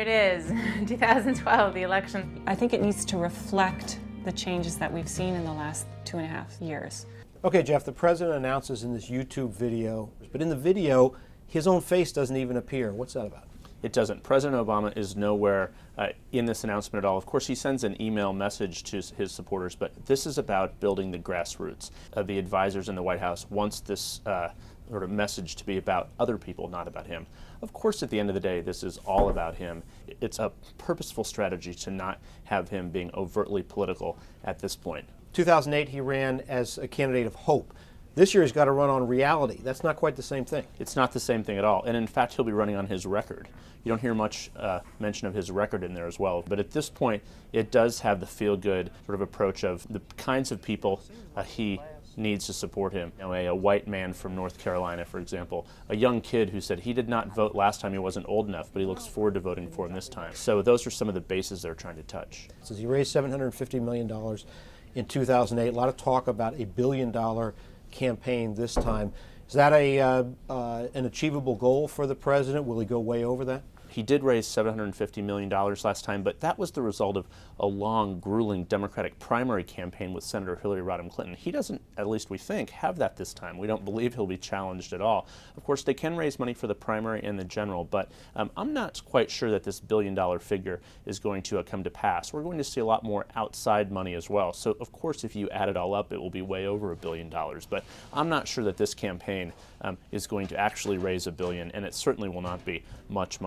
it is, 2012, the election. I think it needs to reflect the changes that we've seen in the last 2.5 years. Okay, Jeff, the president announces in this YouTube video, but in the video, his own face doesn't even appear. What's that about? It doesn't. President Obama is nowhere in this announcement at all. Of course, he sends an email message to his supporters, but this is about building the grassroots. The advisors in the White House wants this sort of message to be about other people, not about him. Of course, at the end of the day, this is all about him. It's a purposeful strategy to not have him being overtly political at this point. 2008, he ran as a candidate of hope. This year, he's got to run on reality. That's not quite the same thing. It's not the same thing at all. And in fact, he'll be running on his record. You don't hear much mention of his record in there as well. But at this point, it does have the feel-good sort of approach of the kinds of people he needs to support him. You know, a white man from North Carolina, for example, a young kid who said he did not vote last time, he wasn't old enough, but he looks forward to voting for him this time. So those are some of the bases they're trying to touch. So he raised $750 million in 2008. A lot of talk about $1 billion campaign this time. Is that an achievable goal for the president? Will he go way over that? He did raise $750 million last time, but that was the result of a long, grueling Democratic primary campaign with Senator Hillary Rodham Clinton. He doesn't, at least we think, have that this time. We don't believe he'll be challenged at all. Of course, they can raise money for the primary and the general, but I'm not quite sure that this $1 billion figure is going to come to pass. We're going to see a lot more outside money as well. So, of course, if you add it all up, it will be way over $1 billion. But I'm not sure that this campaign is going to actually raise $1 billion, and it certainly will not be much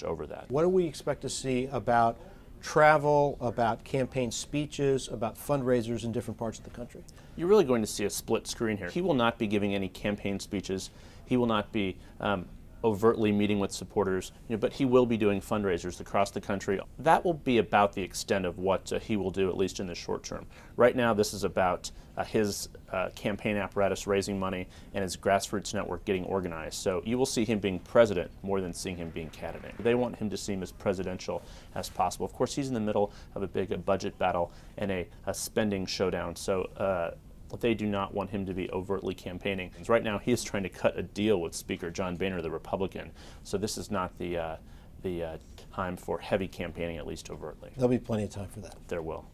over that. What do we expect to see about travel, about campaign speeches, about fundraisers in different parts of the country? You're really going to see a split screen here. He will not be giving any campaign speeches. He will not be overtly meeting with supporters, but he will be doing fundraisers across the country. That will be about the extent of what he will do, at least in the short term. Right now, this is about his campaign apparatus raising money and his grassroots network getting organized. So you will see him being president more than seeing him being candidate. They want him to seem as presidential as possible. Of course, he's in the middle of a big budget battle and a spending showdown. So they do not want him to be overtly campaigning. Right now, he is trying to cut a deal with Speaker John Boehner, the Republican. So this is not the time for heavy campaigning, at least overtly. There'll be plenty of time for that. There will.